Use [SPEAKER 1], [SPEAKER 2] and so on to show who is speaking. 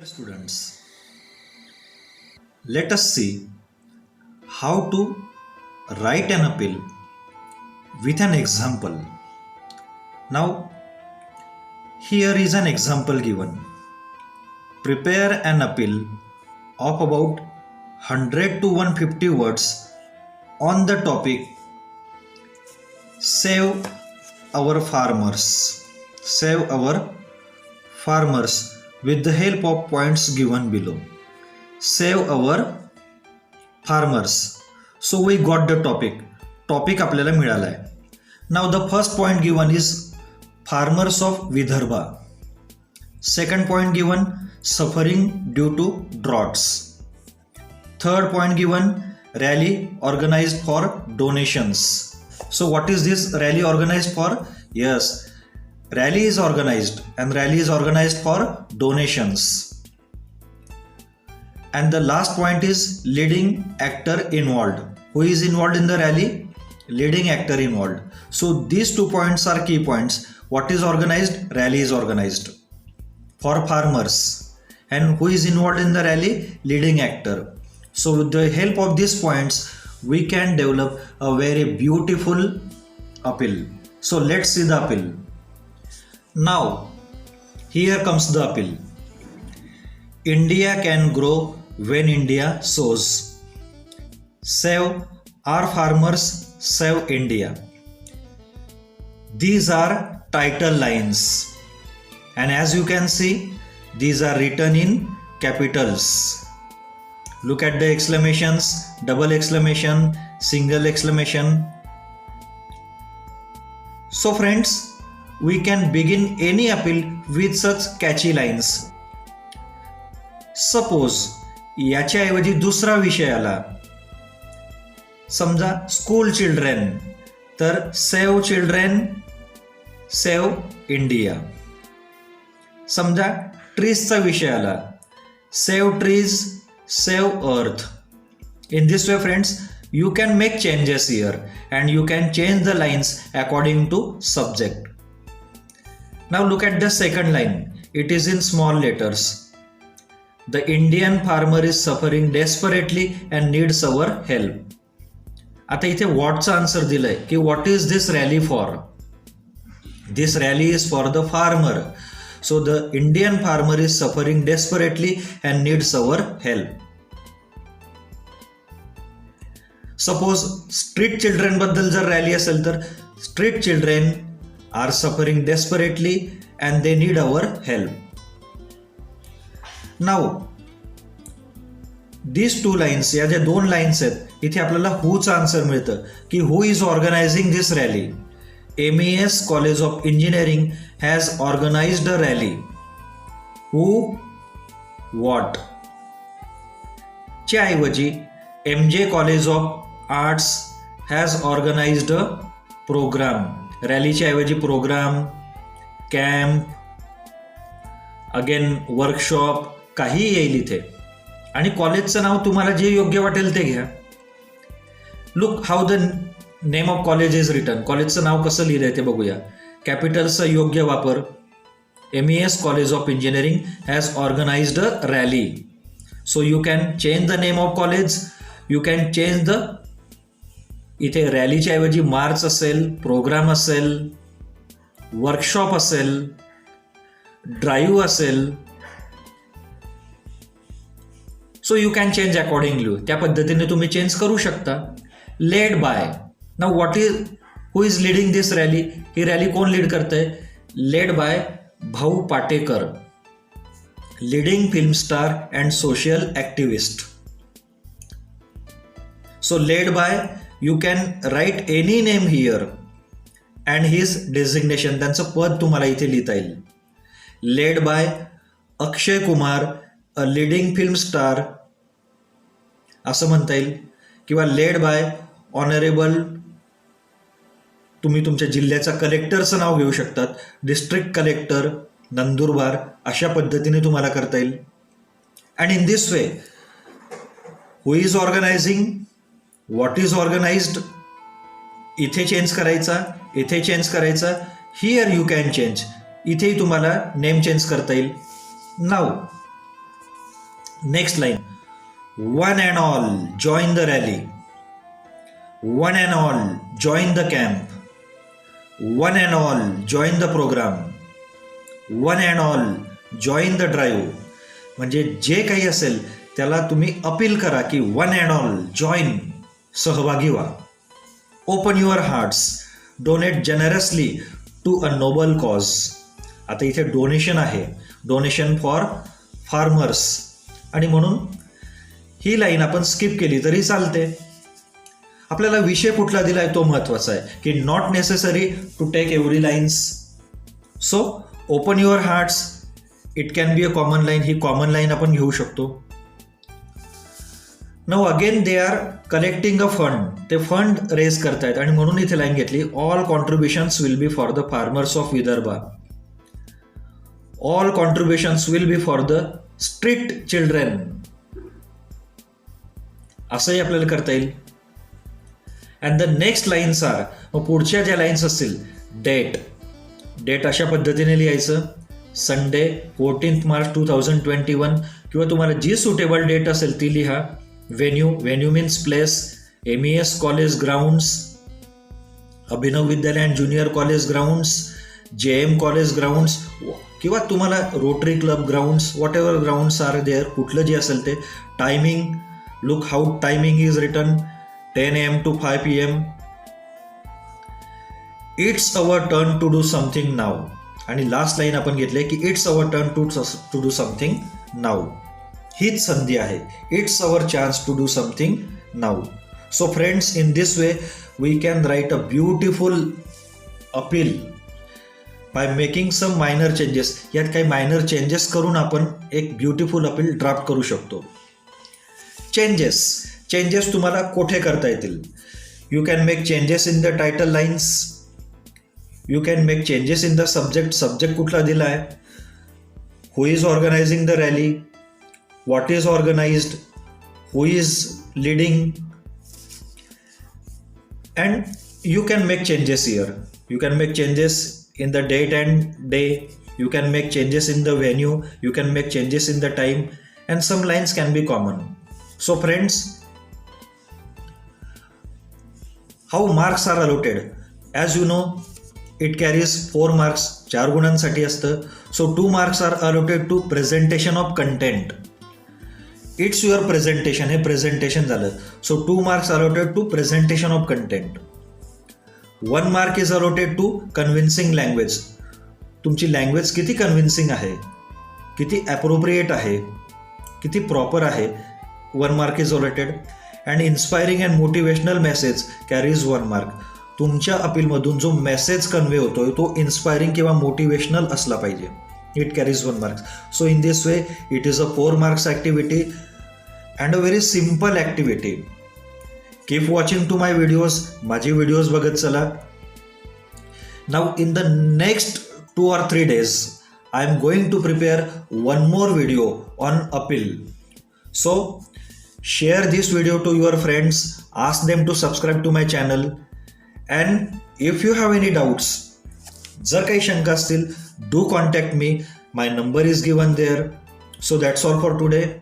[SPEAKER 1] Dear students, let us see how to write an appeal with an example. Now, here is an example given. Prepare an appeal of about 100 to 150 words on the topic Save Our Farmers. Save our farmers with the help of points given below. Save our farmers. So we got the topic. Topic आपल्याला मिळाला आहे. Now the first point given is farmers of Vidarbha. Second point given suffering due to droughts. Third point given rally organized for donations. So what is this rally organized for? Yes, rally is organized and rally is organized for donations. And the last point is leading actor involved. Who is involved in the rally? Leading actor involved. So these 2 points are key points. What is organized? Rally is organized for farmers. And who is involved in the rally? Leading actor. So with the help of these points, we can develop a very beautiful appeal. So let's see the appeal. Now, here comes the appeal. India can grow when India sows. Save our farmers, save India. These are title lines. And as you can see, these are written in capitals. Look at the exclamations, double exclamation, single exclamation. So friends, we can begin any appeal with such catchy lines. Suppose याच्याऐवजी दुसरा विषय आला, समजा school children, तर save children, save India. समजा ट्रीजचा विषय आला, save trees, save earth. In this way friends, you can make changes here and you can change the lines according to subject. Now look at the second line. It is in small letters. The Indian farmer is suffering desperately and needs our help. आता इथे whatचा answer दिलाय की what is this rally for? This rally is for the farmer. So the Indian farmer is suffering desperately and needs our help. Suppose street children बद्दल जर rally असेल तर street children are suffering desperately and they need our help. Now these two lines, या ज्या दोन lines आहेत, इथे आपल्याला whoचा आन्सर मिळतं की who is organizing this rally. MES College of Engineering has organized a rally. Who? What? च्या ऐवजी MJ College of Arts has organized a program. रॅलीच्या ऐवजी प्रोग्राम, कॅम्प, अगेन वर्कशॉप, काही येईल इथे. आणि कॉलेजचं नाव तुम्हाला जे योग्य वाटेल ते घ्या. Look how the name of college is written. कॉलेजचं नाव कसं लिहिलंय ते बघूया. कॅपिटलचा योग्य वापर. MES College of Engineering has organized a rally. So you can change the name of college. You can change the, इथे रॅलीच्या ऐवजी मार्च असेल, प्रोग्राम असेल, वर्कशॉप असेल, ड्राईव्ह असेल. So you can change accordingly. त्या पद्धतीने तुम्ही चेंज करू शकता. Led by. Now what is, who is leading this rally? He rally कोण लीड करतंय? लेड बाय भाऊ Patekar, leading film star and social activist. So led by, you can write any name here and his designation. त्यांचं पद तुम्हाला इथे लिहिता येईल. Led by Akshay Kumar, a leading film star असं म्हणता येईल. किंवा लेड बाय ऑनरेबल, तुम्ही तुमच्या जिल्ह्याच्या कलेक्टरचं नाव घेऊ शकतात. डिस्ट्रिक्ट कलेक्टर नंदुरबार, अशा पद्धतीने तुम्हाला करता येईल. And in this way, who is organising, what is organised, इथे चेंज करायचा, इथे चेंज करायचा. Here you can change. इथेही तुम्हाला नेम चेंज करता येईल. नाव Next line. One and all, join the rally. One and all, join the camp. One and all, join the program. One and all, join the drive. म्हणजे जे काही असेल त्याला तुम्ही appeal करा की वन अँड ऑल जॉईन, सहभागी व्हा. Open your hearts, donate generously to a noble cause. आता इथे डोनेशन आहे, डोनेशन फॉर फार्मर्स, आणि म्हणून ही लाईन आपण स्किप केली तरी चालते. आपल्याला विषय कुठला दिलाय तो महत्वाचा आहे की not necessary to take every lines. So open your hearts, it can be a common line. ही कॉमन लाईन आपण घेऊ शकतो. Now again they are collecting a fund. ते फंड रेज करतायत आणि म्हणून इथे लाईन घेतली. All contributions will be for the farmers of Vidarbha. All contributions will be for the street children. असंही आपल्याला करता येईल. And the next lines are, मग पुढच्या ज्या लाईन्स असतील, डेट. डेट अशा पद्धतीने लिहायचं. संडे 14 मार्च 2021, किंवा तुम्हाला जी सुटेबल डेट असेल ती लिहा. Venue, venue means place. MES college grounds, Abhinav Vidyalaya and junior college grounds, JM college grounds, किंवा तुम्हाला rotary club grounds, whatever grounds are there, कुठलं जे असेल ते. Timing, look how timing is written, 10 AM to 5 PM. It's our turn to do something now. आणि last line आपण घेतले की it's our turn to do something now. हीच संधी आहे. It's our chance to do something now. So friends, in this way we can write a beautiful appeal by making some minor changes. यात काही minor changes करून आपण एक beautiful appeal draft करू शकतो. चेंजेस तुम्हाला कोठे करता येतील? You can make changes in the title lines. You can make changes in the subject कुठला दिला आहे, who is organising the rally, what is organised, who is leading, and you can make changes here. You can make changes in the date and day. You can make changes in the venue. You can make changes in the time, and some lines can be common. So friends, how marks are allotted? As you know, it carries 4 marks. 4 गुणांसाठी असतं. So 2 marks are allotted to presentation of content. It's your presentation. हे presentation झालं. So 2 marks allotted to presentation of content. 1 mark is allotted to convincing language. तुमची language किती convincing आहे, किती appropriate आहे, किती proper आहे. 1 mark is allotted. And inspiring and motivational message carries 1 mark. तुमच्या अपीलमधून जो मेसेज कन्वे होतोय तो इन्स्पायरिंग किंवा मोटिवेशनल असला पाहिजे. It carries 1 mark. So in this way it is a 4 marks activity and a very simple activity. Keep watching to my videos. माझी videos बघत चला. Now in the next 2 or 3 days I am going to prepare one more video on appeal. So share this video to your friends, ask them to subscribe to my channel, and if you have any doubts, जर काही शंका असतील, do contact me. My number is given there. So that's all for today.